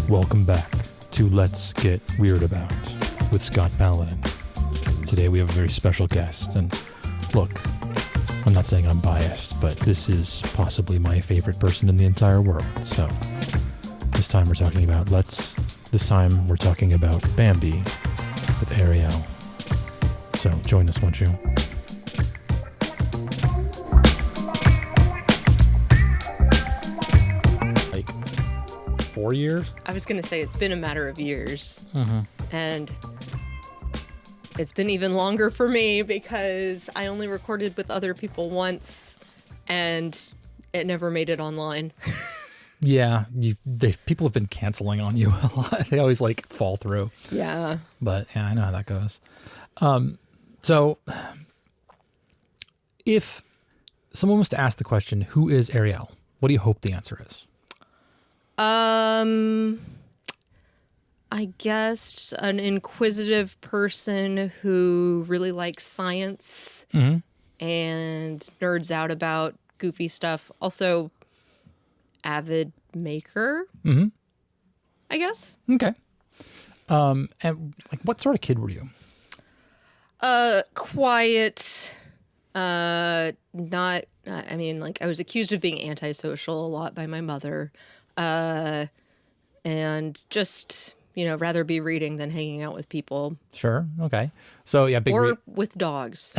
Welcome back to Let's Get Weird About with Scott Paladin. Today we have a very special guest, and look, I'm not saying I'm biased, but this is possibly my favorite person in the entire world. So this time we're talking about Bambi with Arielle. So join us, won't you? Like 4 years? I was going to say it's been a matter of years. Mm-hmm. And it's been even longer for me because I only recorded with other people once and it never made it online. Yeah, people have been canceling on you a lot. They always like fall through. Yeah. But yeah, I know how that goes. So if someone was to ask the question, who is Arielle? What do you hope the answer is? I guess an inquisitive person who really likes science and nerds out about goofy stuff. Also, avid maker, I guess. Okay. And like, what sort of kid were you? Quiet. I was accused of being antisocial a lot by my mother. And just, rather be reading than hanging out with people. Sure. Okay. So yeah, with dogs.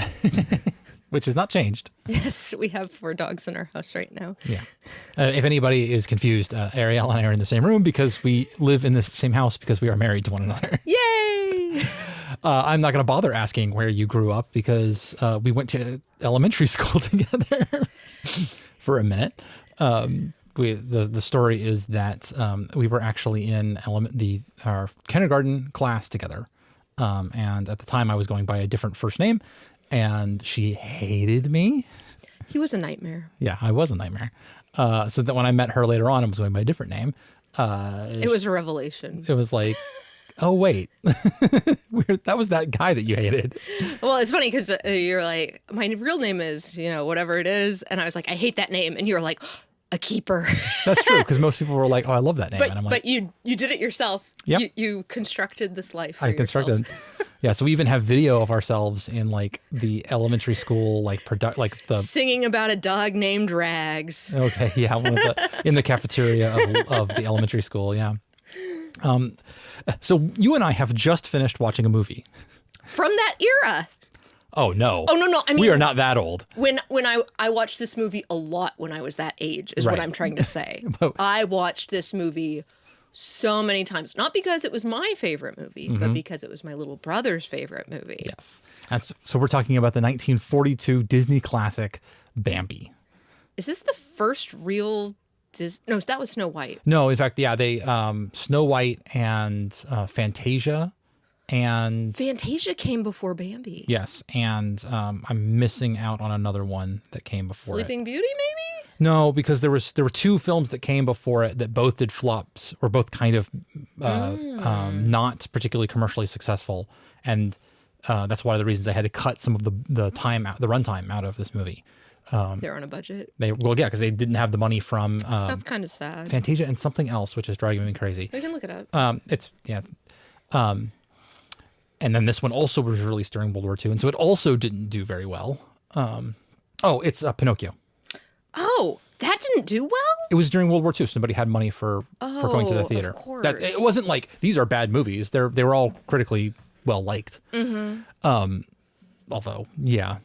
Which has not changed. Yes, we have 4 dogs in our house right now. Yeah. If anybody is confused, Arielle and I are in the same room because we live in the same house because we are married to one another. Yay! I'm not going to bother asking where you grew up because we went to elementary school together for a minute. The story is that we were actually in our kindergarten class together. And at the time I was going by a different first name and she hated me. He was a nightmare. Yeah, I was a nightmare. So that when I met her later on, I was going by a different name. It was a revelation. It was like, oh, wait, that was that guy that you hated. Well, it's funny because you're like, my real name is, whatever it is. And I was like, I hate that name. And you were like, a keeper. That's true, because most people were like, oh, I love that name. But, and I'm like, but you did it yourself. Yep. You constructed this life for I constructed yourself. Yeah, so we even have video of ourselves in like the elementary school, singing about a dog named Rags. Okay, yeah, in the cafeteria of the elementary school, yeah. So you and I have just finished watching a movie. From that era. Oh, no. Oh, no. I mean, we are not that old. When I watched this movie a lot when I was that age is right. what I'm trying to say. I watched this movie so many times, not because it was my favorite movie, but because it was my little brother's favorite movie. Yes. So we're talking about the 1942 Disney classic Bambi. Is this the first real No, that was Snow White. No, in fact, yeah, they Snow White and Fantasia. And Fantasia came before Bambi. Yes, and I'm missing out on another one that came before Sleeping Beauty, maybe? No, because there were 2 films that came before it that both did flops, or both kind of not particularly commercially successful, and that's one of the reasons they had to cut some of the runtime out of this movie. They're on a budget. Because they didn't have the money from that's kind of sad. Fantasia and something else, which is driving me crazy. We can look it up. And then this one also was released during World War II, and so it also didn't do very well. It's Pinocchio. Oh, that didn't do well? It was during World War II, so nobody had money for going to the theater. Of course. It wasn't like these are bad movies. They were all critically well liked. Although, yeah.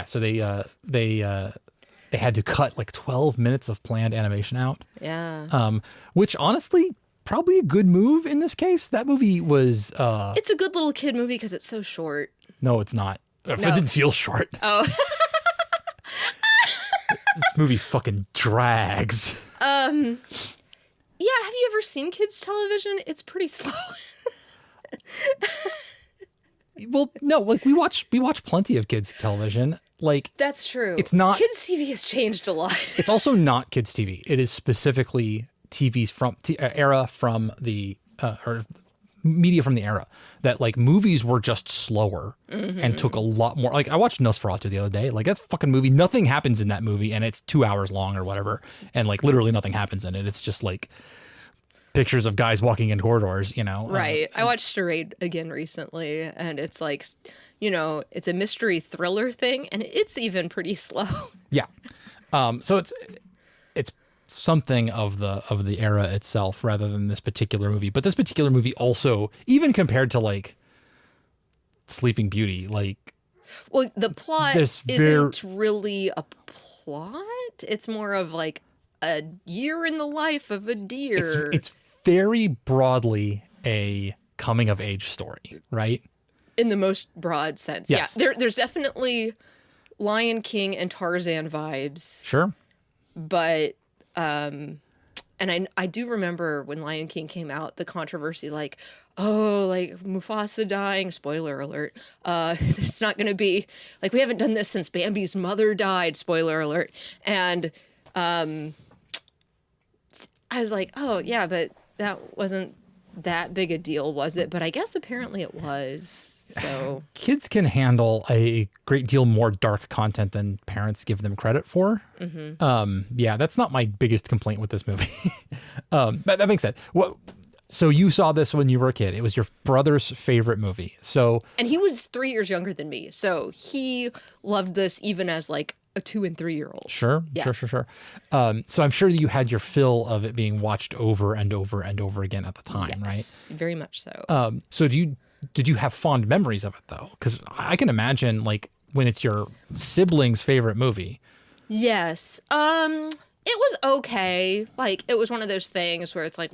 So they had to cut like 12 minutes of planned animation out. Yeah. Which honestly, probably a good move in this case. That movie was... it's a good little kid movie because it's so short. No, it's not. It didn't feel short. Oh. This movie fucking drags. Yeah, have you ever seen kids' television? It's pretty slow. Well, no, like we watch plenty of kids' television. Like, That's true. It's not. Kids TV has changed a lot. It's also not kids TV. It is specifically TV's era from the or media from the era that like movies were just slower and took a lot more. Like I watched Nosferatu the other day. Like that fucking movie, nothing happens in that movie, and it's 2 hours long or whatever, and like literally nothing happens in it. It's just like pictures of guys walking in corridors, you know. Right. I watched Charade again recently, and it's like, you know, it's a mystery thriller thing, and it's even pretty slow. Yeah. So it's something of the era itself rather than this particular movie. But this particular movie also, even compared to like Sleeping Beauty, like, Well, the plot isn't really a plot. It's more of like a year in the life of a deer. It's very broadly a coming of age story, right? In the most broad sense. Yes. Yeah. There's definitely Lion King and Tarzan vibes. Sure. But and I do remember when Lion King came out, the controversy, like, oh, like Mufasa dying, spoiler alert. It's not going to be like, we haven't done this since Bambi's mother died, spoiler alert. And I was like, oh yeah, but that wasn't that big a deal, was it? But I guess apparently it was. So kids can handle a great deal more dark content than parents give them credit for. Yeah, that's not my biggest complaint with this movie. But that makes sense. So you saw this when you were a kid. It was your brother's favorite movie. And he was 3 years younger than me, so he loved this even as like a 2 and 3 year old. Sure. So I'm sure you had your fill of it being watched over and over and over again at the time, yes, right? Very much so. So did you have fond memories of it though? Because I can imagine like when it's your sibling's favorite movie. Yes. It was okay. Like it was one of those things where it's like,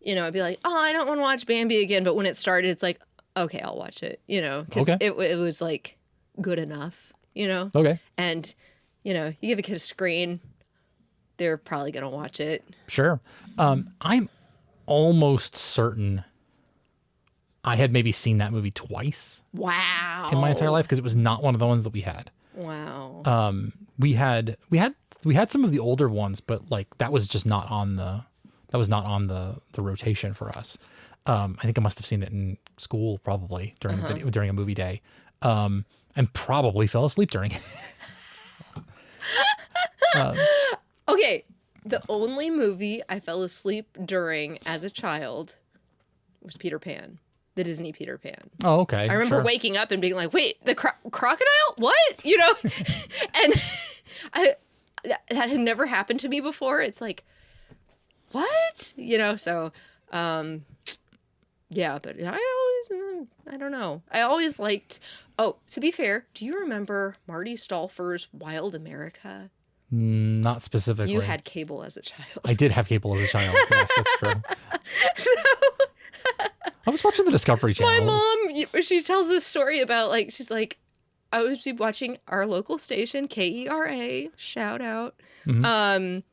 you know, I'd be like, oh, I don't want to watch Bambi again. But when it started, it's like, okay, I'll watch it, you know, because it was like good enough, you know? Okay. And, you know, you give a kid a screen, they're probably going to watch it. Sure. I'm almost certain I had maybe seen that movie twice. Wow. In my entire life, because it was not one of the ones that we had. Wow. We had some of the older ones, but like that was just not on the rotation for us. I think I must have seen it in school probably during a movie day, and probably fell asleep during it. Okay, the only movie I fell asleep during as a child was Peter Pan, the Disney Peter Pan. Oh, okay. I remember waking up and being like, "Wait, the crocodile? What?" You know, and that had never happened to me before. It's like, what? You know, so yeah, but I don't know. I always liked, oh, to be fair, do you remember Marty Stauffer's Wild America? Not specifically. You had cable as a child. I did have cable as a child. Yes, that's true. So, I was watching the Discovery Channel. my mom, she tells this story about, like, she's like, I was watching our local station, KERA, shout out. And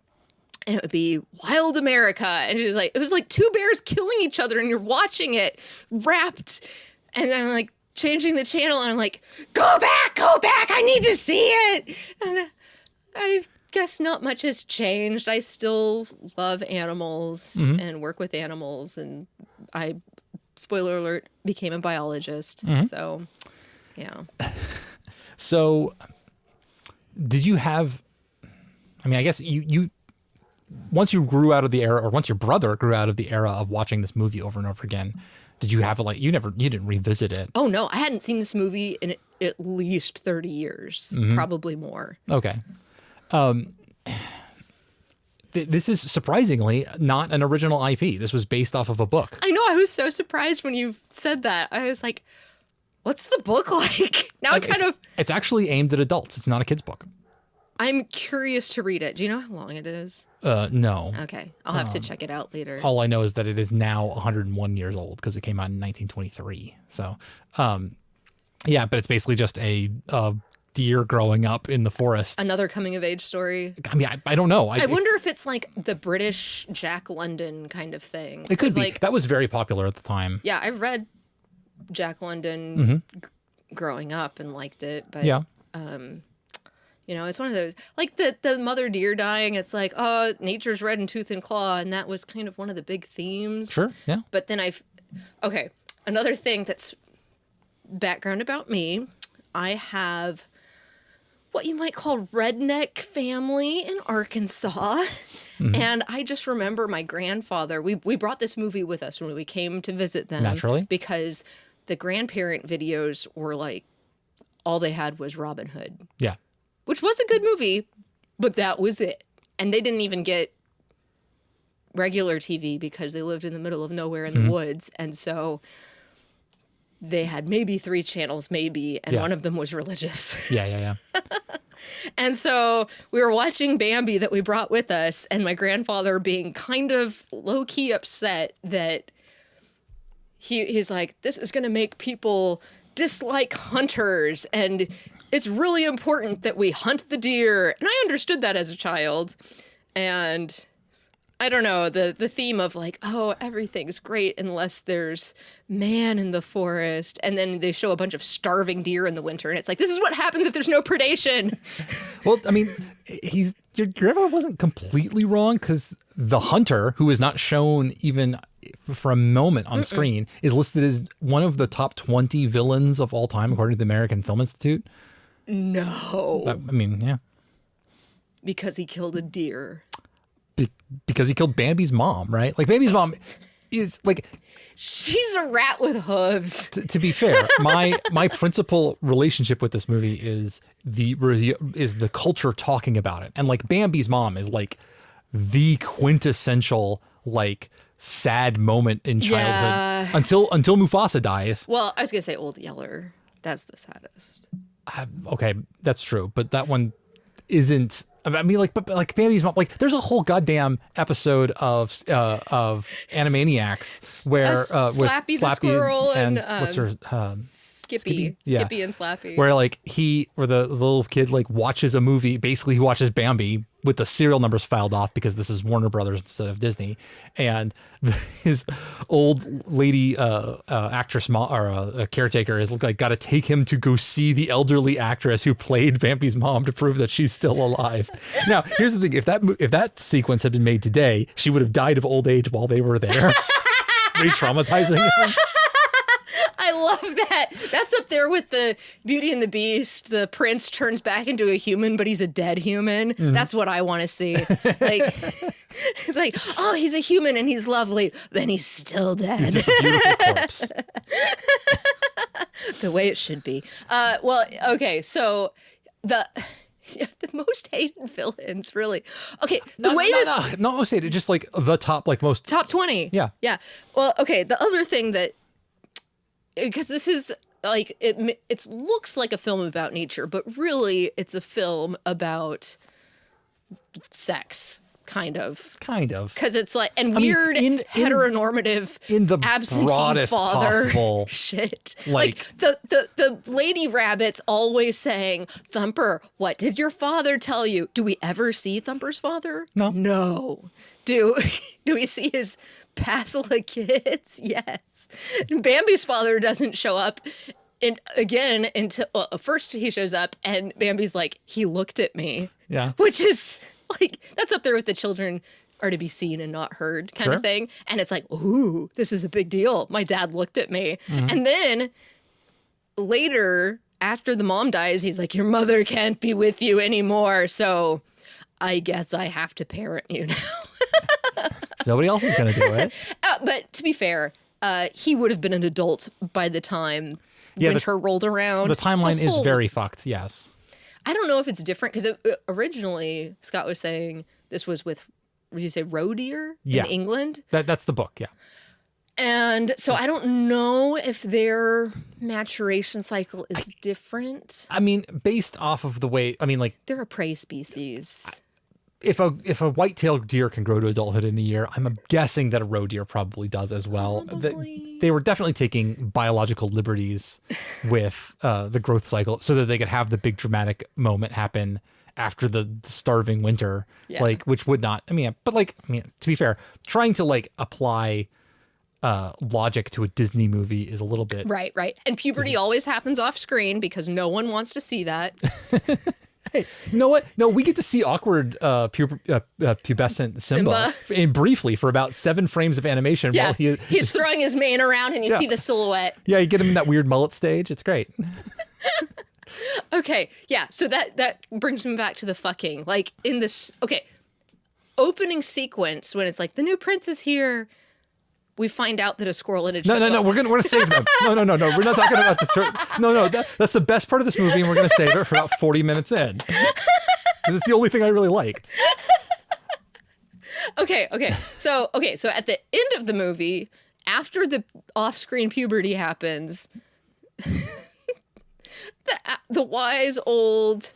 it would be Wild America. And she's like, it was like two bears killing each other and you're watching it wrapped. And I'm like changing the channel and I'm like, go back, I need to see it. And I guess not much has changed. I still love animals and work with animals. And I, spoiler alert, became a biologist. So, yeah. So did you have, I mean, I guess you once you grew out of the era, or once your brother grew out of the era of watching this movie over and over again, did you have you didn't revisit it? Oh no, I hadn't seen this movie in at least 30 years, probably more. Okay. This is surprisingly not an original IP. This was based off of a book. I know, I was so surprised when you said that. I was like, what's the book like? Now it's actually aimed at adults. It's not a kid's book. I'm curious to read it. Do you know how long it is? No. Okay. I'll have to check it out later. All I know is that it is now 101 years old because it came out in 1923. So, yeah, but it's basically just a deer growing up in the forest. Another coming of age story. I mean, I don't know. I wonder if it's like the British Jack London kind of thing. It could be. Like, that was very popular at the time. Yeah, I read Jack London growing up and liked it. But, yeah. It's one of those, like the mother deer dying. It's like, oh, nature's red in tooth and claw. And that was kind of one of the big themes. Sure, yeah. But then okay, another thing that's background about me, I have what you might call redneck family in Arkansas. And I just remember my grandfather, we brought this movie with us when we came to visit them. Naturally. Because the grandparent videos were like, all they had was Robin Hood. Yeah. Which was a good movie, but that was it. And they didn't even get regular TV because they lived in the middle of nowhere in the woods. And so they had maybe 3 channels, and one of them was religious. Yeah. And so we were watching Bambi that we brought with us, and my grandfather being kind of low-key upset that he's like, this is going to make people dislike hunters, and it's really important that we hunt the deer. And I understood that as a child. And I don't know, the theme of like, oh, everything's great unless there's man in the forest. And then they show a bunch of starving deer in the winter. And it's like, this is what happens if there's no predation. Well, I mean, your grandfather wasn't completely wrong, because the hunter, who is not shown even for a moment on screen, is listed as one of the top 20 villains of all time, according to the American Film Institute. No. I mean, yeah. Because he killed a deer. Because he killed Bambi's mom, right? Like, Bambi's mom is like... She's a rat with hooves. To be fair, my principal relationship with this movie is the culture talking about it. And like, Bambi's mom is like the quintessential like sad moment in childhood until Mufasa dies. Well, I was going to say Old Yeller. That's the saddest. Okay, that's true. But that one isn't... I mean, but Bambi's mom, like, there's a whole goddamn episode of Animaniacs where with Slappy the squirrel and what's her Skippy and Slappy, where the little kid like watches a movie. Basically, he watches Bambi with the serial numbers filed off, because this is Warner Brothers instead of Disney, and his old lady actress or caretaker is like got to take him to go see the elderly actress who played Bambi's mom to prove that she's still alive. Now, here's the thing: if that sequence had been made today, she would have died of old age while they were there, re-traumatizing him. I love that. That's up there with the Beauty and the Beast. The prince turns back into a human, but he's a dead human. That's what I want to see. Like, it's like, oh, he's a human and he's lovely, then he's still dead. He's just a beautiful corpse. The way it should be. Well, okay, so the most hated villains, really. Okay, not most hated, just like the top, like most top 20. Yeah. Well, okay, the other thing that, because this is like, it looks like a film about nature, but really it's a film about sex, kind of. Because it's like, and weird heteronormative in the absentee broadest father possible shit. Like the lady rabbit's always saying, Thumper, what did your father tell you? Do we ever see Thumper's father? No. Do we see his Pasla kids? Yes. Bambi's father doesn't show up until first he shows up and Bambi's like, he looked at me. Yeah. Which is like, that's up there with the children are to be seen and not heard kind of thing. And it's like, ooh, this is a big deal. My dad looked at me. And then later, after the mom dies, he's like, your mother can't be with you anymore. So I guess I have to parent you now. Nobody else is going to do it. But to be fair, he would have been an adult by the time winter rolled around. The timeline is very fucked, yes. I don't know if it's different, because originally Scott was saying this was with, would you say roe deer in England? That's the book, yeah. And so I don't know if their maturation cycle is different. I mean, based off of the way, I mean, like, they're a prey species. If a white-tailed deer can grow to adulthood in a year, I'm guessing that a roe deer probably does as well. They were definitely taking biological liberties with the growth cycle so that they could have the big dramatic moment happen after the starving winter, like, which would not. To be fair, trying to like apply logic to a Disney movie is a little bit right. And puberty always happens off screen because no one wants to see that. Hey, you know what? No, we get to see awkward pubescent Simba, briefly for about 7 frames of animation. Yeah, while he's throwing his mane around and you see the silhouette. Yeah, you get him in that weird mullet stage. It's great. Okay, yeah, so that brings me back to the fucking. Like, in this, opening sequence when it's like, the new prince is here, we find out that a squirrel and a chipmunk. No, we're gonna save them. No, we're not talking about the that's the best part of this movie, and we're gonna save it for about 40 minutes in, because it's the only thing I really liked. Okay, so at the end of the movie, after the off-screen puberty happens, the wise old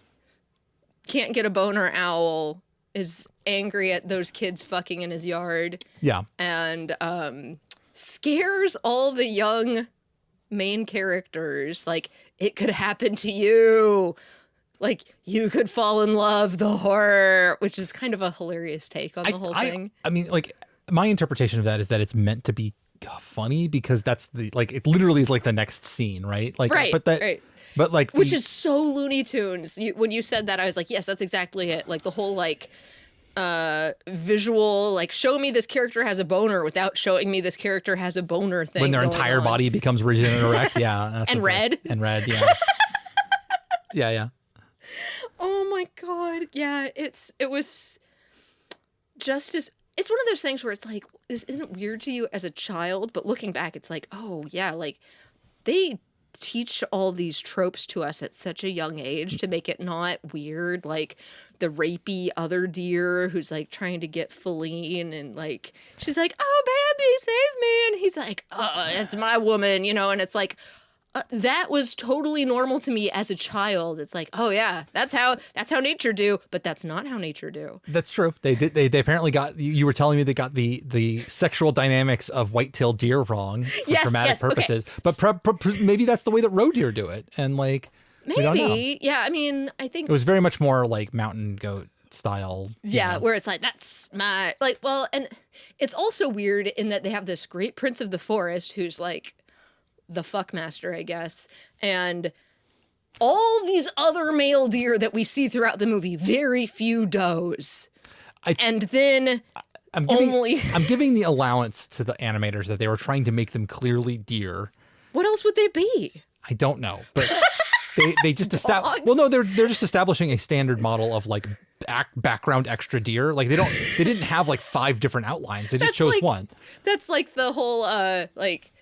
can't get a boner owl is angry at those kids fucking in his yard. Yeah. And scares all the young main characters. Like, it could happen to you. Like, you could fall in love, the horror, which is kind of a hilarious take on the whole thing. I mean, like, my interpretation of that is that it's meant to be funny, because that's it literally is like the next scene, right? Like, right, right. But like, which is so Looney Tunes. When you said that, I was like, yes, that's exactly it. Like, the whole visual, like, show me this character has a boner without showing me this character has a boner thing. When their entire body becomes rigid and erect, yeah. And red. Yeah. yeah. Oh my God. Yeah, it was just as, it's one of those things where it's like, this isn't weird to you as a child, but looking back, it's like, oh yeah, like, they teach all these tropes to us at such a young age to make it not weird, like the rapey other deer who's like trying to get Feline, and like she's like, oh Bambi, save me, and he's like, oh, it's my woman, and it's like, that was totally normal to me as a child. It's like, oh yeah, that's how nature do, but that's not how nature do. That's true. They apparently got, you were telling me they got the sexual dynamics of white-tailed deer wrong for dramatic purposes. Okay. But maybe that's the way that roe deer do it, and like, we don't know. Yeah. I mean, I think it was very much more like mountain goat style. Yeah, where it's like, that's my, like, well, and it's also weird in that they have this great prince of the forest who's like the fuckmaster, I guess, and all these other male deer that we see throughout the movie, very few does. And then I'm giving the allowance to the animators that they were trying to make them clearly deer. What else would they be? I don't know, but they just they're just establishing a standard model of like background extra deer. Like they didn't have like 5 different outlines. They just chose one. That's like the whole like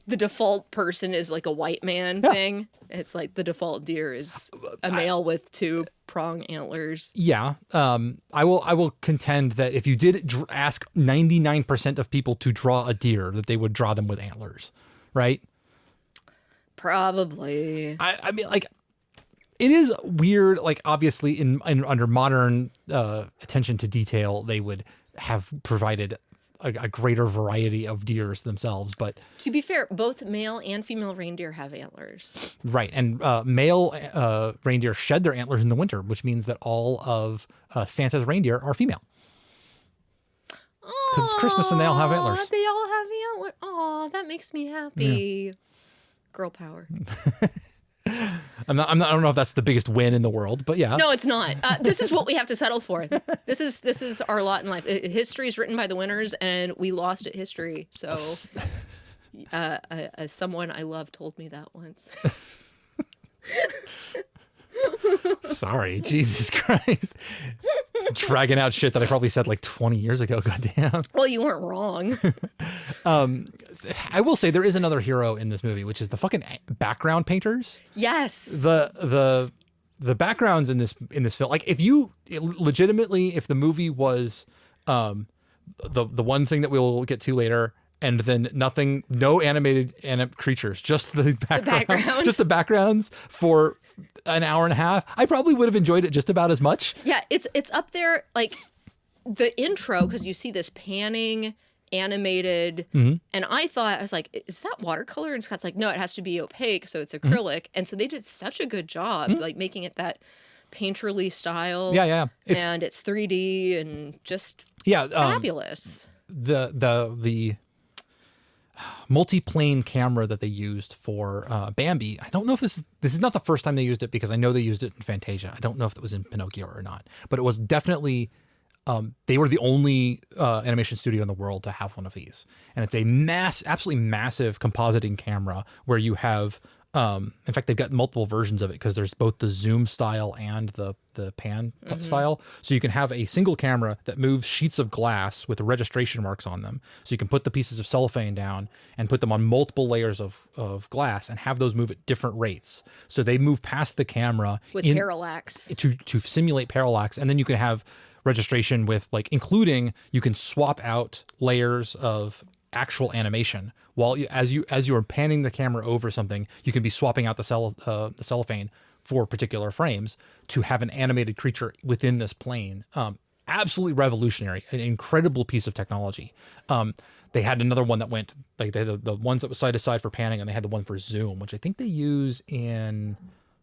the default person is like a white man thing. It's like the default deer is a male with 2 prong antlers. Yeah. I will contend that if you did ask 99% of people to draw a deer, that they would draw them with antlers, right? Probably. I mean, like, it is weird. Like, obviously, in under modern attention to detail, they would have provided a greater variety of deers themselves. But to be fair, both male and female reindeer have antlers. Right. And male reindeer shed their antlers in the winter, which means that all of Santa's reindeer are female. Because it's Christmas and they all have antlers. They all have antlers. Oh, that makes me happy. Yeah. Girl power. I don't know if that's the biggest win in the world, but yeah. No, it's not. This is what we have to settle for. This is our lot in life. History is written by the winners, and we lost at history. So, someone I love told me that once. Sorry, Jesus Christ. Dragging out shit that I probably said like 20 years ago. Goddamn. Well, you weren't wrong. I will say there is another hero in this movie, which is the fucking background painters. Yes. The backgrounds in this film, like if the movie was the one thing that we'll get to later, and then no animated creatures, just the background, just the backgrounds for an hour and a half, I probably would have enjoyed it just about as much. Yeah, it's up there, like the intro, because you see this panning animated, and I was like, is that watercolor? And Scott's like, no, it has to be opaque, so it's acrylic. And so they did such a good job, like making it that painterly style. Yeah. And it's 3D and just fabulous. multi-plane camera that they used for Bambi. I don't know if this is not the first time they used it, because I know they used it in Fantasia. I don't know if it was in Pinocchio or not, but it was definitely they were the only animation studio in the world to have one of these. And it's a absolutely massive compositing camera where you have in fact, they've got multiple versions of it, because there's both the zoom style and the pan style. So you can have a single camera that moves sheets of glass with registration marks on them. So you can put the pieces of cellophane down and put them on multiple layers of glass and have those move at different rates. So they move past the camera with parallax to simulate parallax. And then you can have registration with, like, including, you can swap out layers of actual animation while as you are panning the camera over something. You can be swapping out the cellophane for particular frames to have an animated creature within this plane. Absolutely revolutionary, an incredible piece of technology. They had another one that went, like, they had the ones that was side to side for panning, and they had the one for zoom, which I think they use in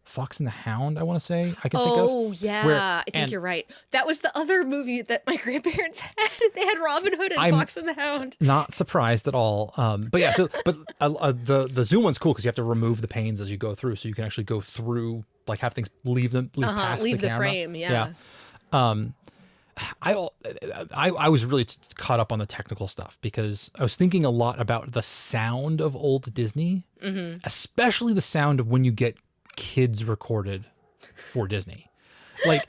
Fox and the Hound, I want to say, I can think of. Oh, yeah. I think you're right. That was the other movie that my grandparents had. They had Robin Hood and Fox and the Hound. Not surprised at all. But yeah, the zoom one's cool because you have to remove the panes as you go through, so you can actually go through, like, have things leave past the camera. Frame, yeah. I was really caught up on the technical stuff because I was thinking a lot about the sound of old Disney, especially the sound of when you get kids recorded for Disney. Like,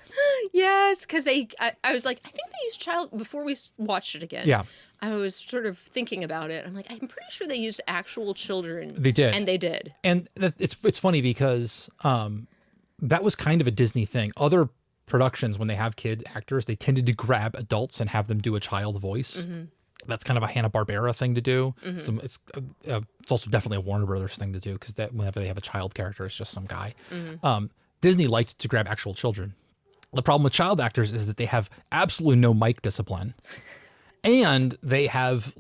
yes, because I was like, I think they used child before we watched it again. Yeah. I was sort of thinking about it. I'm like, I'm pretty sure they used actual children. They did. And they did. And it's funny because that was kind of a Disney thing. Other productions, when they have kid actors, they tended to grab adults and have them do a child voice. That's kind of a Hanna-Barbera thing to do. It's also definitely a Warner Brothers thing to do, because that whenever they have a child character, it's just some guy. Disney liked to grab actual children. The problem with child actors is that they have absolutely no mic discipline, and they haven't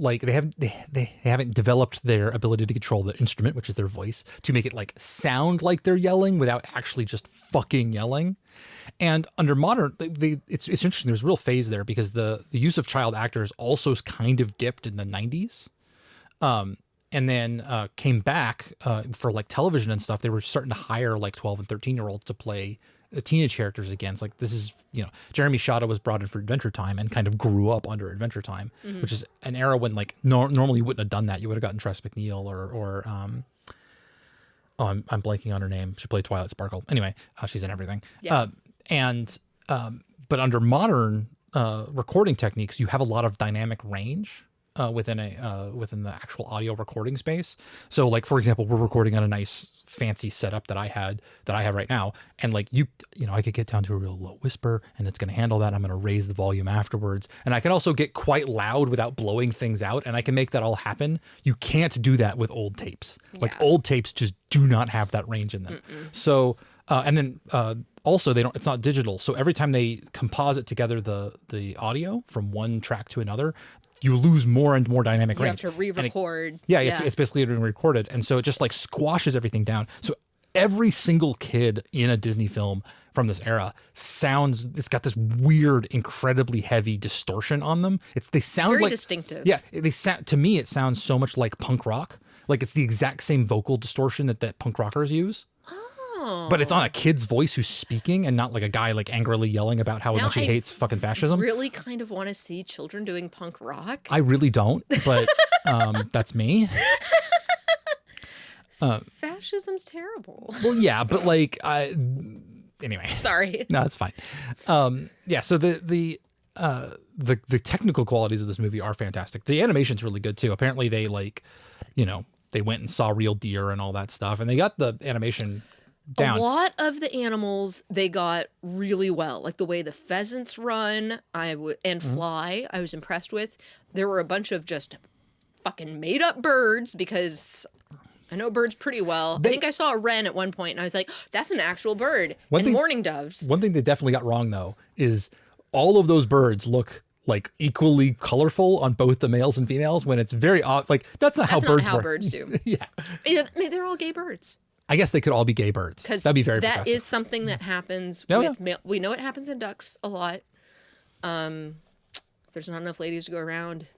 developed their ability to control the instrument, which is their voice, to make it, like, sound like they're yelling without actually just fucking yelling. And under modern, it's interesting. There's a real phase there, because the use of child actors also kind of dipped in the 90s, and then came back for, like, television and stuff. They were starting to hire, like, 12 and 13-year-olds to play teenage characters again. It's like, this is, Jeremy Shada was brought in for Adventure Time and kind of grew up under Adventure Time, which is an era when, like, normally you wouldn't have done that. You would have gotten Tress MacNeille or I'm blanking on her name. She played Twilight Sparkle. Anyway, she's in everything. Yeah. But under modern recording techniques, you have a lot of dynamic range within the actual audio recording space. So, like, for example, we're recording on a nice fancy setup that I have right now, and, like, I could get down to a real low whisper, and it's going to handle that. I'm going to raise the volume afterwards, and I can also get quite loud without blowing things out, and I can make that all happen. You can't do that with old tapes. Yeah. Like, old tapes just do not have that range in them. So, and then also it's not digital. So every time they composite together the audio from one track to another, you lose more and more dynamic range. You have to re-record. It's basically being recorded. And so it just, like, squashes everything down. So every single kid in a Disney film from this era it's got this weird, incredibly heavy distortion on them. They sound very like distinctive. Yeah. To me, it sounds so much like punk rock. Like, it's the exact same vocal distortion that punk rockers use. But it's on a kid's voice who's speaking, and not like a guy, like, angrily yelling about how much he hates fucking fascism. I really kind of want to see children doing punk rock. I really don't, but that's me. Fascism's terrible. Well, yeah, but, like, anyway. Sorry. No, it's fine. So the technical qualities of this movie are fantastic. The animation's really good too. Apparently they, like, they went and saw real deer and all that stuff, and they got the animation down. A lot of the animals they got really well, like the way the pheasants run and fly. I was impressed with. There were a bunch of just fucking made up birds, because I know birds pretty well. I think I saw a wren at one point, and I was like, that's an actual bird. Mourning doves. One thing they definitely got wrong, though, is all of those birds look, like, equally colorful on both the males and females, when it's very odd. Like, that's not how birds work. Birds do. Yeah. They're all gay birds. I guess they could all be gay birds. That'd be very that progressive. is something that happens with male. We know it happens in ducks a lot. If there's not enough ladies to go around,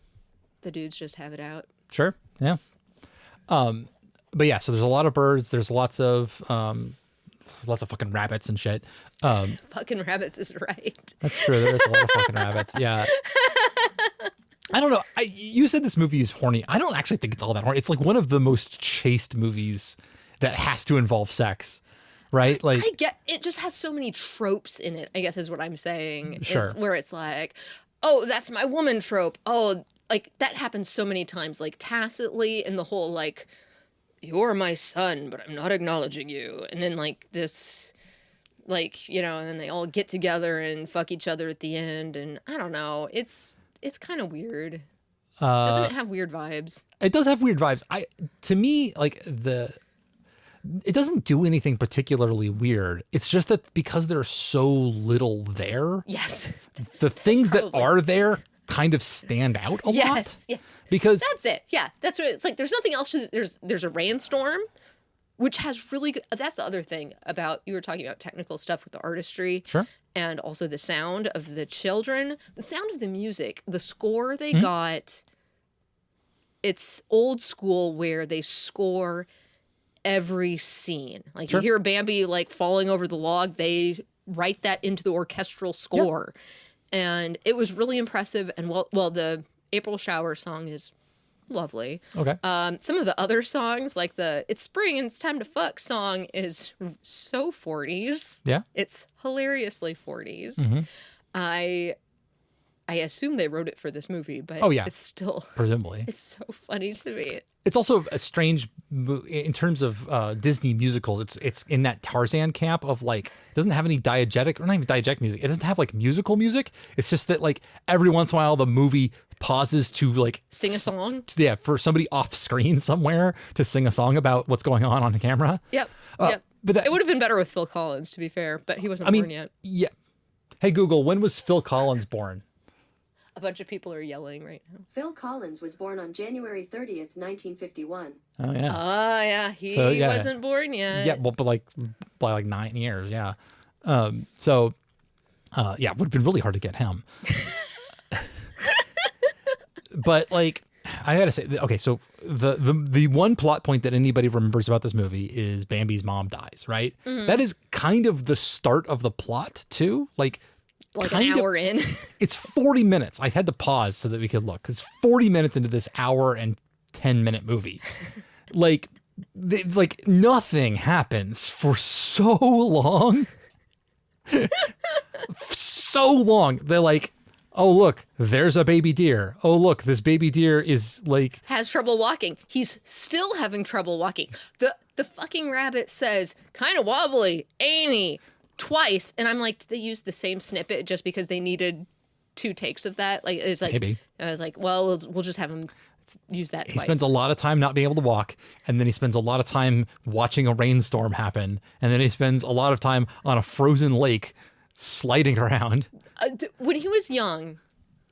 the dudes just have it out. Sure. Yeah. But yeah, so there's a lot of birds. There's lots of fucking rabbits and shit. Fucking rabbits is right. That's true. There's a lot of fucking rabbits. Yeah. I don't know. You said this movie is horny. I don't actually think it's all that horny. It's like one of the most chaste movies that has to involve sex, right? Like, I get it. Just has so many tropes in it, I guess is what I'm saying. Sure. Is where it's like, oh, that's my woman trope. Oh, like that happens so many times, like tacitly in the whole like, you're my son, but I'm not acknowledging you. And then like this, like, you know, and then they all get together and fuck each other at the end. And I don't know. It's kind of weird. Doesn't it have weird vibes? It does have weird vibes. To me, like it doesn't do anything particularly weird. It's just that because there's so little there. Yes. The things that are there kind of stand out a lot. Yes. Because that's it. Yeah. That's what it's like. There's nothing else. There's a rainstorm, which has really good. That's the other thing about, you were talking about technical stuff with the artistry. Sure. And also the sound of the children, the sound of the music, the score they got. It's old school where they score every scene. Like you hear Bambi like falling over the log, they write that into the orchestral score. And it was really impressive. And well, the April Shower song is lovely. Okay. Some of the other songs, like the "It's Spring and It's Time to Fuck" song, is so 40s. Yeah. It's hilariously 40s. Mm-hmm. I assume they wrote it for this movie, but it's still presumably. It's so funny to me. It's also a strange in terms of Disney musicals. It's in that Tarzan camp of like, it doesn't have any diegetic, or not even diegetic music. It doesn't have like musical music. It's just that like every once in a while the movie pauses to like sing a song. Yeah, for somebody off screen somewhere to sing a song about what's going on the camera. Yep. But it would have been better with Phil Collins, to be fair, but he wasn't born yet. Yeah. Hey Google, when was Phil Collins born? A bunch of people are yelling right now. Phil Collins was born on January 30th, 1951. Oh yeah. Yeah. He wasn't born yet. Yeah, well, but like by like 9 years, yeah. Yeah, it would have been really hard to get him. But like, I gotta say, okay, so the one plot point that anybody remembers about this movie is Bambi's mom dies, right? Mm-hmm. That is kind of the start of the plot too. Like an hour in. It's 40 minutes. I had to pause so that we could look, because 40 minutes into this hour and 10-minute movie, like nothing happens for so long. So long. They're like, oh, look, there's a baby deer. Oh, look, this baby deer is like... has trouble walking. He's still having trouble walking. The fucking rabbit says, kind of wobbly, ain't he? Twice. And I'm like, did they use the same snippet just because they needed 2 takes of that? Like, it's like, maybe. I was like, well, we'll just have him use that twice. He spends a lot of time not being able to walk, and then he spends a lot of time watching a rainstorm happen, and then he spends a lot of time on a frozen lake sliding around. When he was young,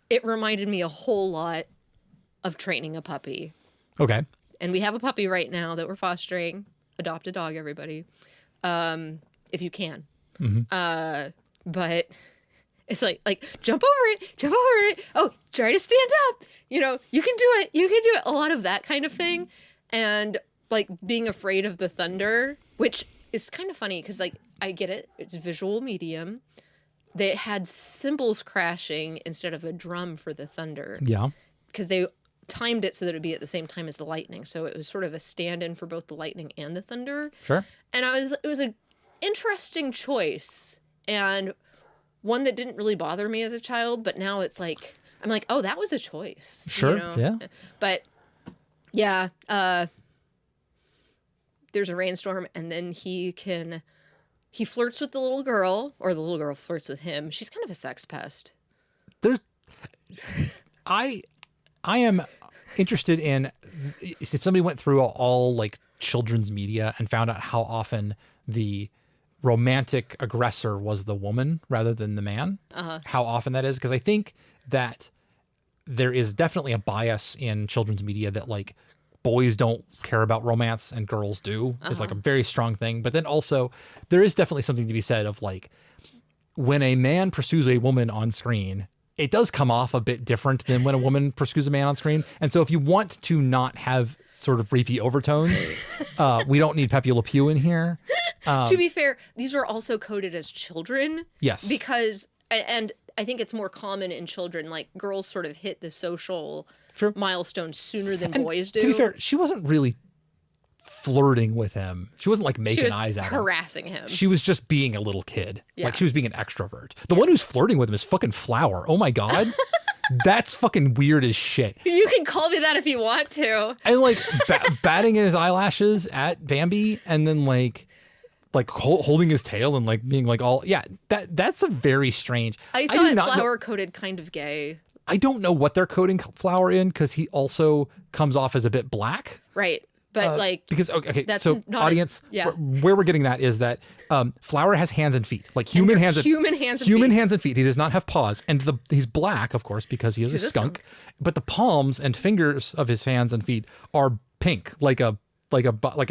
it reminded me a whole lot of training a puppy. Okay. And we have a puppy right now that we're fostering. Adopt a dog, everybody. If you can. Mm-hmm. But it's like jump over it. Oh, try to stand up. You know, you can do it. A lot of that kind of thing. And like being afraid of the thunder, which is kind of funny because like I get it. It's visual medium. They had cymbals crashing instead of a drum for the thunder. Yeah. Because they timed it so that it would be at the same time as the lightning. So it was sort of a stand-in for both the lightning and the thunder. Sure. And it was a interesting choice, and one that didn't really bother me as a child, but now it's like I'm like, oh, that was a choice. Sure. You know? Yeah. But yeah, there's a rainstorm, and then he flirts with the little girl, or the little girl flirts with him. She's kind of a sex pest. I am interested in if somebody went through all like children's media and found out how often the romantic aggressor was the woman rather than the man, how often that is. Because I think that there is definitely a bias in children's media that like boys don't care about romance and girls do is like a very strong thing. But then also there is definitely something to be said of like when a man pursues a woman on screen, it does come off a bit different than when a woman pursues a man on screen. And so if you want to not have sort of rapey overtones, we don't need Pepe Le Pew in here. To be fair, these were also coded as children. Yes. Because, and I think it's more common in children, like girls sort of hit the social milestones sooner than boys do. To be fair, she wasn't really flirting with him. She wasn't like making eyes at him. Harassing him. She was just being a little kid. Yeah. Like she was being an extrovert. The one who's flirting with him is fucking Flower. Oh my God. That's fucking weird as shit. You can call me that if you want to. And like batting his eyelashes at Bambi and then like holding his tail and like being like all, that's a very strange. I thought Flower coded kind of gay. I don't know what they're coding Flower in because he also comes off as a bit black. Right. But because okay, that's so not audience, where we're getting that is that Flower has hands and feet, like human hands and feet. He does not have paws, and he's black, of course, because he is a skunk. But the palms and fingers of his hands and feet are pink, like a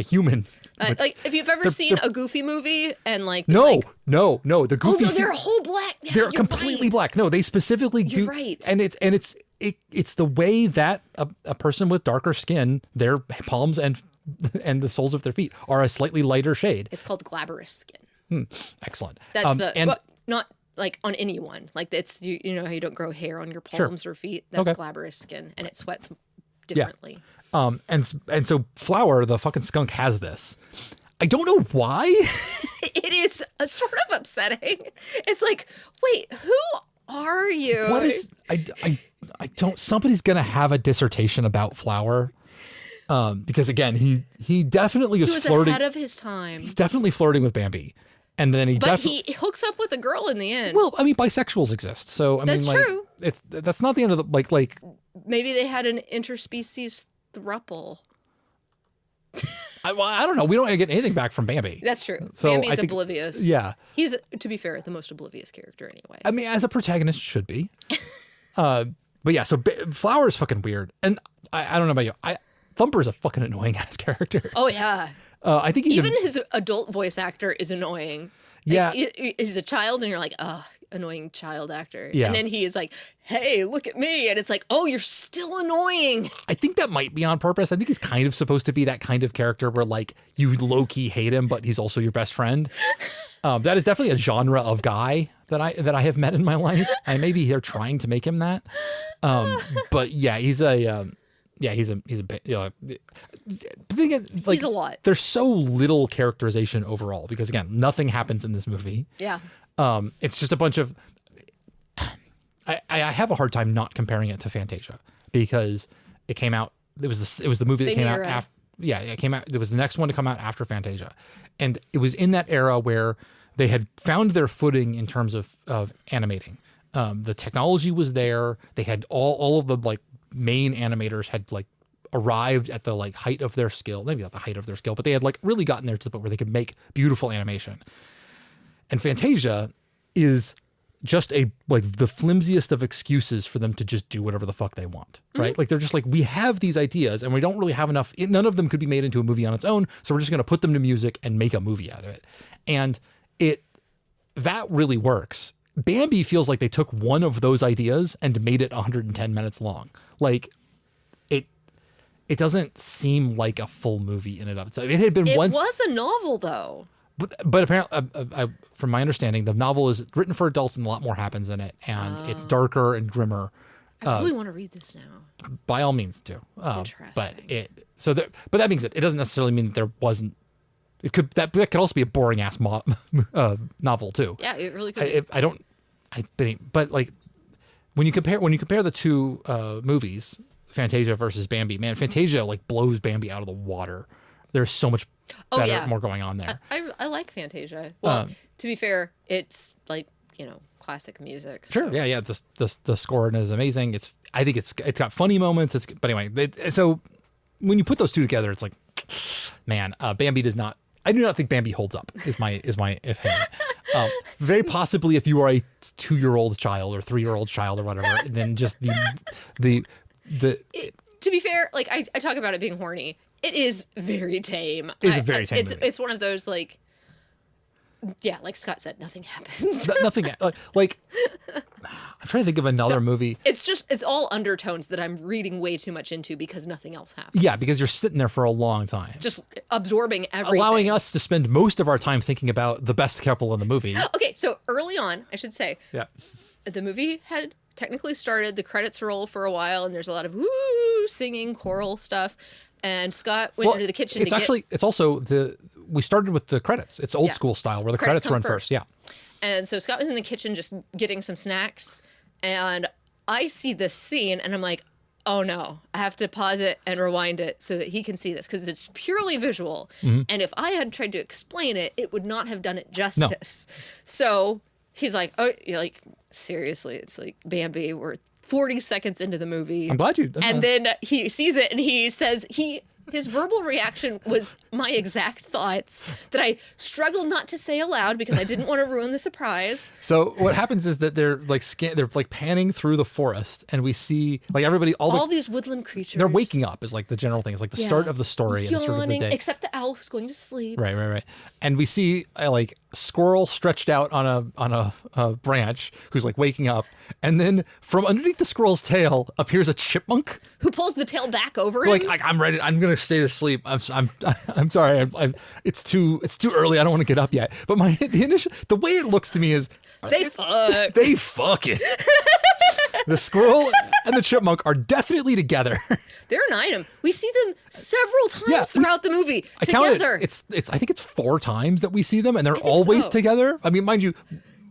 human. Like if you've ever seen a Goofy movie and like no, the Goofy. Oh no, they're a whole black. Yeah, they're completely black. No, they specifically do. You're right. And it's the way that a person with darker skin, their palms and the soles of their feet are a slightly lighter shade. It's called glabrous skin. Excellent. That's not like on anyone. Like it's you know how you don't grow hair on your palms or feet. That's glabrous skin, and it sweats differently. And so Flower, the fucking skunk, has this. I don't know why. It is sort of upsetting. It's like, wait, who are you? What is I don't. Somebody's gonna have a dissertation about Flower, because again, he definitely is flirting. Ahead of his time. He's definitely flirting with Bambi, and then he hooks up with a girl in the end. Well, I mean, bisexuals exist, so I that's mean, like, true. That's not the end of the like. Maybe they had an interspecies throuple. I don't know. We don't get anything back from Bambi. That's true. So Bambi's oblivious. Yeah. He's, to be fair, the most oblivious character anyway. I mean, as a protagonist should be. But yeah, so Flower is fucking weird. And I don't know about you. Thumper's a fucking annoying ass character. Oh, yeah. I think his adult voice actor is annoying. Yeah. Like, he's a child and you're like, oh, annoying child actor. Yeah. And then he is like, hey, look at me. And it's like, oh, you're still annoying. I think that might be on purpose. I think he's kind of supposed to be that kind of character where like you low-key hate him, but he's also your best friend. That is definitely a genre of guy that I have met in my life. And maybe they're trying to make him that. But yeah, he's a he's a lot. There's so little characterization overall because again, nothing happens in this movie. Yeah. It's just a bunch of. I have a hard time not comparing it to Fantasia because it came out. It was the movie that came out after. Yeah, it came out. It was the next one to come out after Fantasia, and it was in that era where they had found their footing in terms of animating. The technology was there. They had all of the like main animators had like arrived at the like height of their skill. Maybe not the height of their skill, but they had like really gotten there to the point where they could make beautiful animation. And Fantasia is just the flimsiest of excuses for them to just do whatever the fuck they want, right? Mm-hmm. Like they're just like, we have these ideas and we don't really have enough. None of them could be made into a movie on its own. So we're just going to put them to music and make a movie out of it. And that really works. Bambi feels like they took one of those ideas and made it 110 minutes long. Like it doesn't seem like a full movie in and of itself. It had been once. It was a novel though. But apparently, from my understanding, the novel is written for adults and a lot more happens in it. And it's darker and grimmer. I really want to read this now. By all means, too. Interesting. But that being said, it doesn't necessarily mean that there wasn't. That could also be a boring ass novel too. Yeah, it really could. But like when you compare the two movies, Fantasia versus Bambi, man, Fantasia like blows Bambi out of the water. There's so much more going on there. I like Fantasia. Well, to be fair, it's like, classic music. So. Sure. Yeah. The score is amazing. I think it's got funny moments. But anyway, so when you put those two together, it's like, man, Bambi does not. I do not think Bambi holds up. Is my opinion. Very possibly, if you are a 2-year-old child or 3-year-old child or whatever, then just the. To be fair, like I talk about it being horny. It is very tame. It's a very tame movie. It's one of those like Yeah, like Scott said, nothing happens. Nothing like I'm trying to think of another movie. It's all undertones that I'm reading way too much into because nothing else happens. Yeah, because you're sitting there for a long time. Just absorbing everything. Allowing us to spend most of our time thinking about the best couple in the movie. Okay, so early on, I should say, Yeah. the movie had technically started, the credits roll for a while, and there's a lot of woo singing, choral stuff. And Scott went into the kitchen it's also we started with the credits. It's old school style where the credits run first. Yeah. And so Scott was in the kitchen just getting some snacks, and I see this scene and I'm like, oh no, I have to pause it and rewind it so that he can see this because it's purely visual. And if I had tried to explain it, it would not have done it justice. No. So he's like, oh, you're like, seriously, it's like Bambi, we're 40 seconds into the movie. I'm glad you. And then he sees it and he says his verbal reaction was my exact thoughts that I struggled not to say aloud because I didn't want to ruin the surprise. So what happens is that they're like panning through the forest, and we see like everybody, all these woodland creatures. They're waking up is like the general thing. It's like the start of the story. Yawning, and sort of the day. Except the owl who's going to sleep. Right. And we see like squirrel stretched out on a branch who's like waking up, and then from underneath the squirrel's tail appears a chipmunk who pulls the tail back over him. Like I'm ready. I'm gonna stay asleep. I'm sorry. It's too early. I don't want to get up yet. But the way it looks to me is they fucking. The squirrel and the chipmunk are definitely together. They're an item. We see them several times throughout the movie together. I think it's 4 times that we see them, and they're always together. I mean, mind you,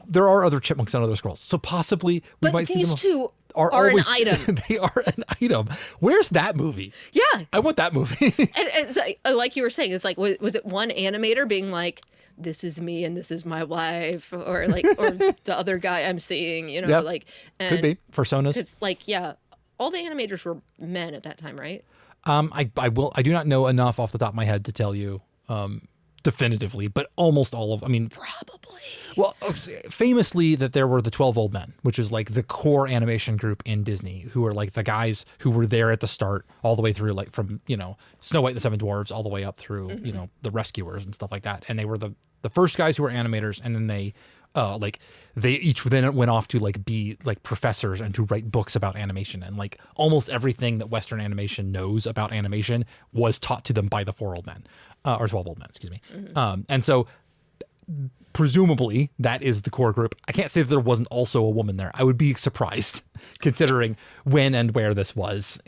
there are other chipmunks and other squirrels, so possibly we might see them. But these two are always, an item. They are an item. Where's that movie? Yeah, I want that movie. And it's like you were saying, it's like, was it one animator being like, this is me and this is my wife, or the other guy I'm seeing, like, and could be personas. It's like, all the animators were men at that time, right? I do not know enough off the top of my head to tell you definitively, but almost all of, probably. Well, famously that there were the 12 Old Men, which is like the core animation group in Disney, who are like the guys who were there at the start all the way through, like from, Snow White and the Seven Dwarfs all the way up through, the Rescuers and stuff like that. And they were the first guys who were animators, and then they each then went off to like be like professors and to write books about animation, and like almost everything that Western animation knows about animation was taught to them by the 4 Old Men, or 12 Old Men, excuse me. And so presumably that is the core group. I can't say that there wasn't also a woman there. I would be surprised considering when and where this was.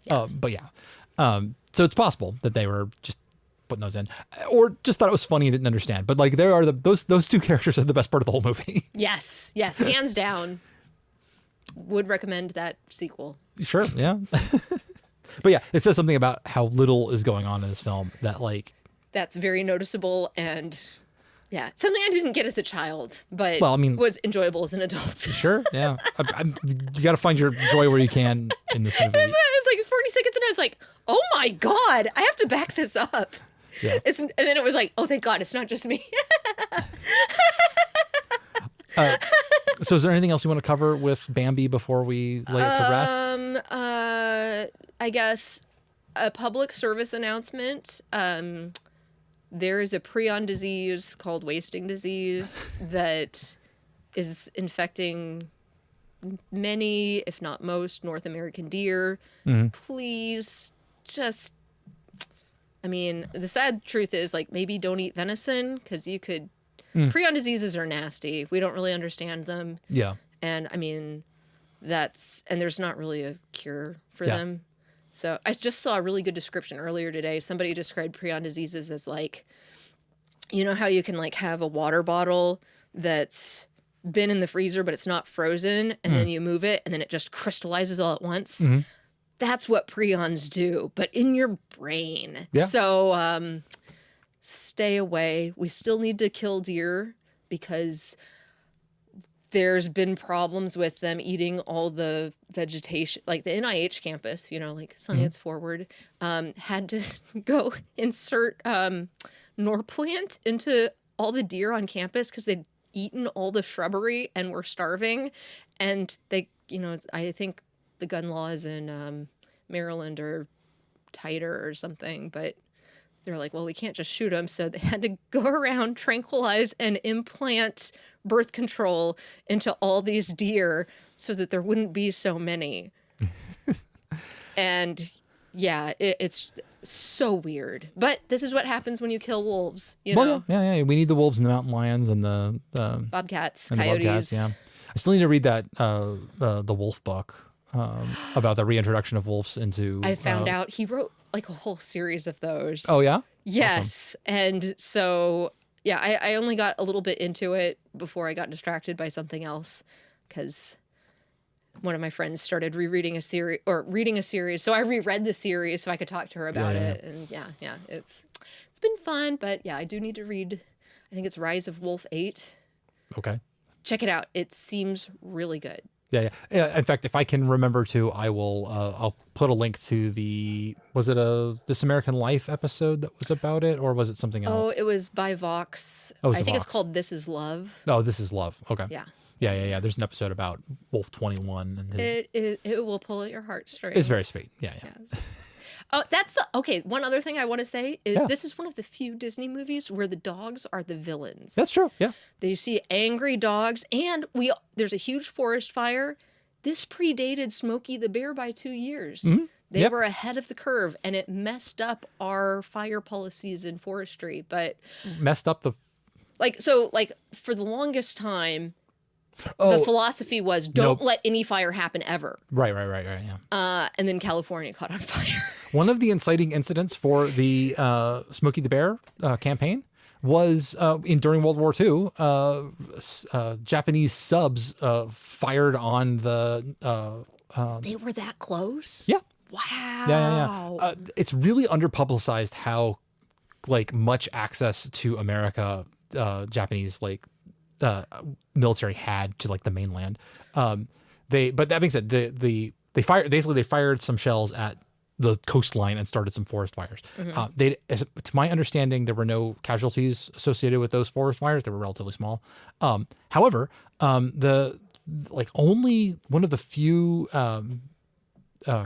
But so it's possible that they were just putting those in, or just thought it was funny and didn't understand. But like, there are those 2 characters are the best part of the whole movie. Yes, hands down. Would recommend that sequel. Sure, yeah. But yeah, it says something about how little is going on in this film that's very noticeable, and something I didn't get as a child, but was enjoyable as an adult. Sure, yeah. You got to find your joy where you can in this movie. It was like 40 seconds, and I was like, oh my God, I have to back this up. Yeah. And then it was like, oh, thank God, it's not just me. So is there anything else you want to cover with Bambi before we lay it to rest? I guess a public service announcement. There is a prion disease called wasting disease that is infecting many, if not most, North American deer. Please just, the sad truth is, like, maybe don't eat venison, because you could, prion diseases are nasty. We don't really understand them. Yeah. And and there's not really a cure for them. So I just saw a really good description earlier today. Somebody described prion diseases as like, how you can like have a water bottle that's been in the freezer, but it's not frozen, and then you move it and then it just crystallizes all at once. That's what prions do, but in your brain. Yeah. So stay away. We still need to kill deer because there's been problems with them eating all the vegetation, like the NIH campus, like Science Forward, had to go insert Norplant into all the deer on campus because they'd eaten all the shrubbery and were starving. And they, I think the gun laws in Maryland are tighter or something, but they're like, well, we can't just shoot them. So they had to go around, tranquilize, and implant birth control into all these deer so that there wouldn't be so many. And yeah, it's so weird. But this is what happens when you kill wolves, you know? Yeah. We need the wolves and the mountain lions and the Bobcats, and the coyotes. bobcats, yeah. I still need to read that the wolf book about the reintroduction of wolves into. I found out he wrote like a whole series of those. Oh yeah. Yes, awesome. And so yeah, I only got a little bit into it before I got distracted by something else because one of my friends started reading a series, so I reread the series so I could talk to her about it. And yeah, it's been fun, but yeah, I do need to read. I think it's Rise of Wolf 8. Okay. Check it out. It seems really good. Yeah. In fact, if I can remember to, I will. I'll put a link to was it a This American Life episode that was about it, or was it something else? Oh, it was by Vox. I think it's called This Is Love. Oh, This Is Love. Okay. Yeah. Yeah. There's an episode about Wolf 21. And it will pull at your heartstrings. It's very sweet. Yeah. Yes. Oh, okay. One other thing I want to say is this is one of the few Disney movies where the dogs are the villains. That's true. Yeah. You see angry dogs, and there's a huge forest fire. This predated Smokey the Bear by 2 years. Mm-hmm. They were ahead of the curve, and it messed up our fire policies in forestry. But messed up the for the longest time. The philosophy was don't let any fire happen ever. Right. Yeah. And then California caught on fire. One of the inciting incidents for the Smokey the Bear campaign was during World War II. Japanese subs fired on the. They were that close? Yeah. Wow. Yeah. It's really underpublicized how much access to America Japanese military had to the mainland. But that being said, they fired some shells at the coastline and started some forest fires. Mm-hmm. To my understanding, there were no casualties associated with those forest fires. They were relatively small. However, only one of the few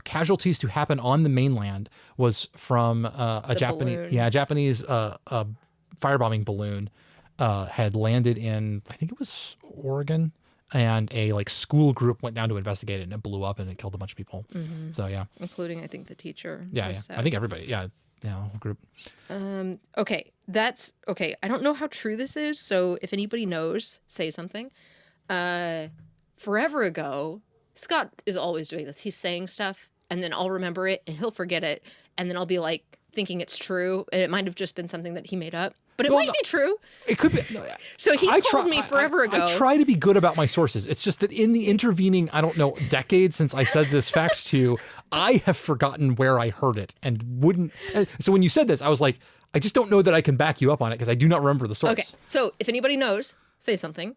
casualties to happen on the mainland was from a Japanese firebombing balloon had landed in, I think it was Oregon, and a school group went down to investigate it, and it blew up and it killed a bunch of people. Mm-hmm. So yeah, including I think the teacher. Yeah. I think everybody. Yeah, the whole group. Okay, that's okay. I don't know how true this is, so if anybody knows, say something. Forever ago, Scott is always doing this. He's saying stuff, and then I'll remember it, and he'll forget it, and then I'll be thinking it's true, and it might have just been something that he made up. But it might be true. It could be. So he told me forever ago. I try to be good about my sources. It's just that in the intervening, I don't know, decades since I said this fact to you, I have forgotten where I heard it and wouldn't. So when you said this, I was like, I just don't know that I can back you up on it because I do not remember the source. Okay. So if anybody knows, say something.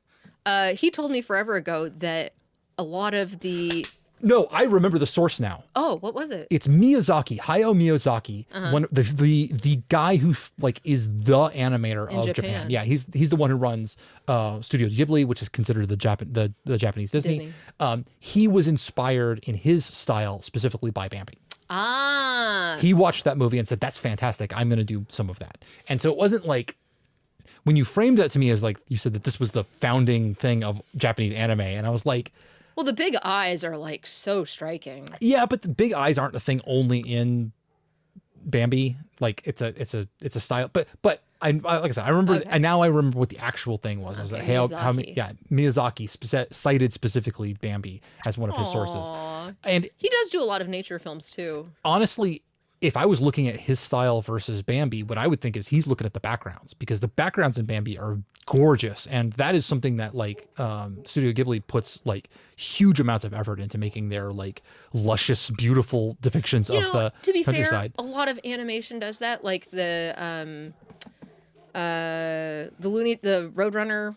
He told me forever ago that a lot of the... No, I remember the source now. Oh, what was it? It's Miyazaki, Hayao Miyazaki, one the guy who is the animator of Japan. Yeah, he's the one who runs Studio Ghibli, which is considered the Japanese Disney. He was inspired in his style specifically by Bambi. Ah. He watched that movie and said, "That's fantastic. I'm going to do some of that." And so it wasn't when you framed that to me as you said that this was the founding thing of Japanese anime, and I was like. Well, the big eyes are so striking. Yeah, but the big eyes aren't a thing only in Bambi. It's a style. But I like I said, I remember, and now I remember what the actual thing was. Was that Miyazaki cited specifically Bambi as one of his sources, and he does do a lot of nature films too. Honestly, if I was looking at his style versus Bambi, what I would think is he's looking at the backgrounds because the backgrounds in Bambi are gorgeous. And that is something that Studio Ghibli puts huge amounts of effort into making their luscious, beautiful depictions of the to be countryside. Fair, a lot of animation does that. The Roadrunner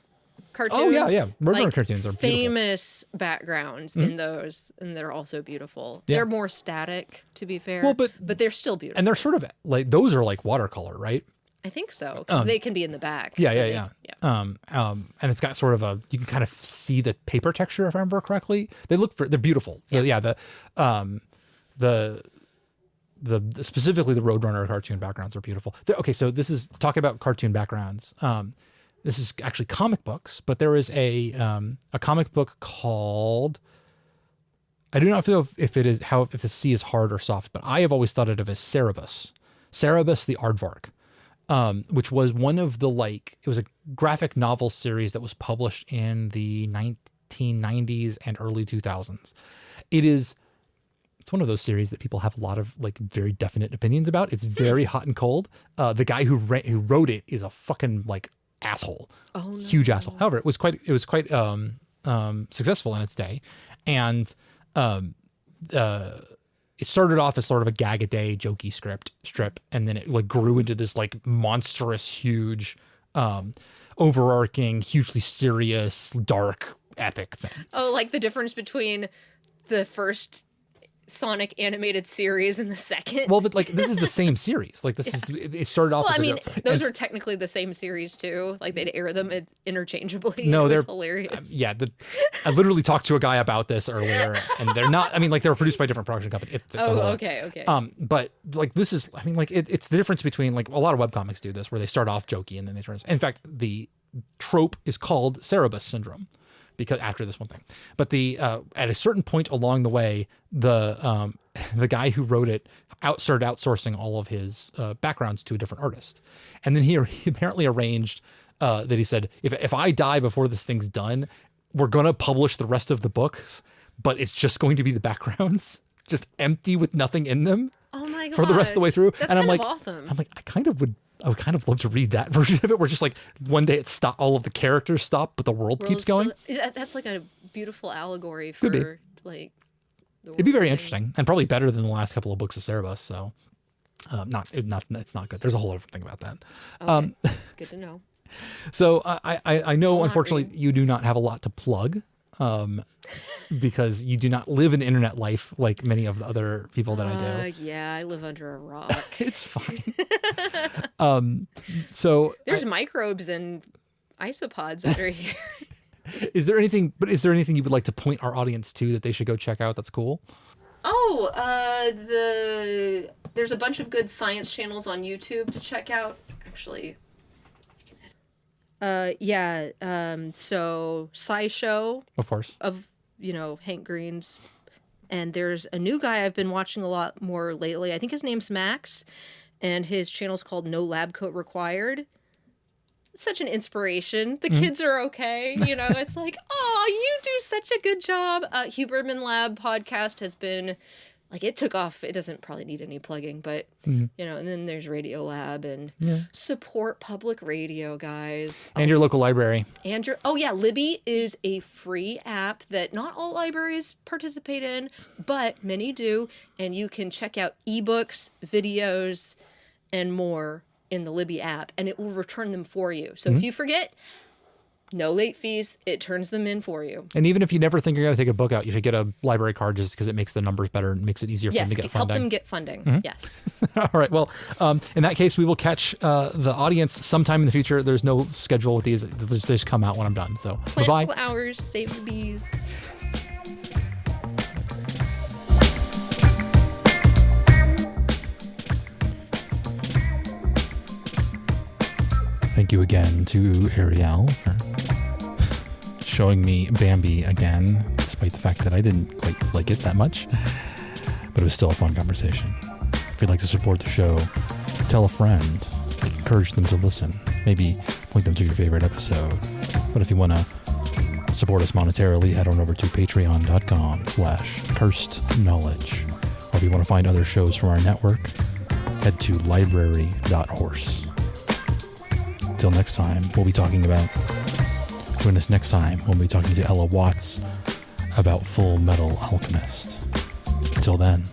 cartoons. Oh yeah. Roadrunner cartoons are beautiful. Famous backgrounds in those, and they're also beautiful. Yeah. They're more static, to be fair. Well, but they're still beautiful. And they're sort of those are watercolor, right? I think so, because they can be in the back. Yeah. And it's got sort of you can kind of see the paper texture, if I remember correctly. They're beautiful. Yeah. The specifically the Roadrunner cartoon backgrounds are beautiful. Okay, so this is talking about cartoon backgrounds. This is actually comic books, but there is a comic book called, I do not know if the C is hard or soft, but I have always thought of it as Cerebus the Aardvark, which was one of the it was a graphic novel series that was published in the 1990s and early 2000s. It's one of those series that people have a lot of very definite opinions about. It's very hot and cold. The guy who wrote it is a fucking asshole, huge asshole. However, it was quite successful in its day, and it started off as sort of a gag a day jokey strip, and then it grew into this monstrous, huge, overarching, hugely serious, dark, epic thing. Oh, like the difference between the first Sonic animated series and the second. Well, but this is the same series. It started off. Well, I mean, those are technically the same series too. They'd air them interchangeably. No, they're hilarious. I literally talked to a guy about this earlier, and they're not. I mean, they were produced by a different production company. Okay. But this is. I mean, it's the difference between a lot of webcomics do this, where they start off jokey and then they turn. In fact, the trope is called Cerebus syndrome, because after this one thing. But at a certain point along the way, the guy who wrote it started outsourcing all of his backgrounds to a different artist, and then he apparently arranged that he said, if I die before this thing's done, we're gonna publish the rest of the books, but it's just going to be the backgrounds, just empty with nothing in them. Oh my god! For the rest of the way through, That's and I'm like, awesome. I'm like, I would kind of love to read that version of it, where just one day it stop, all of the characters stop, but the world keeps going. That's a beautiful allegory for the It'd be very interesting, and probably better than the last couple of books of Cerebus. So, it's not good. There's a whole other thing about that. Okay. Good to know. So I know, unfortunately, you do not have a lot to plug, because you do not live an internet life like many of the other people that I do. Yeah, I live under a rock. It's fine. So there's microbes and isopods under here. Is there anything you would like to point our audience to that they should go check out that's cool? Oh, there's a bunch of good science channels on YouTube to check out. Actually, so SciShow, of course, of Hank Green's, and there's a new guy I've been watching a lot more lately. I think his name's Max, and his channel's called No Lab Coat Required. Such an inspiration. The kids are okay. It's oh, you do such a good job. Huberman Lab podcast has been it took off. It doesn't probably need any plugging, but and then there's Radio Lab and support public radio, guys. And your local library. Libby is a free app that not all libraries participate in, but many do, and you can check out ebooks, videos, and more in the Libby app, and it will return them for you. So if you forget, no late fees, it turns them in for you. And even if you never think you're going to take a book out, you should get a library card, just because it makes the numbers better and makes it easier for them to get funding. Help them get funding. Yes. All right. Well, in that case, we will catch the audience sometime in the future. There's no schedule with these. They just come out when I'm done. So bye-bye. Plant flowers, save the bees. Thank you again to Arielle for showing me Bambi again, despite the fact that I didn't quite like it that much. But it was still a fun conversation. If you'd like to support the show, tell a friend, encourage them to listen, maybe point them to your favorite episode. But if you want to support us monetarily, head on over to patreon.com/cursedknowledge. Or if you want to find other shows from our network, head to library.horse. Until next time, we'll be talking about... Join us next time when we'll be talking to Ella Watts about Full Metal Alchemist. Until then...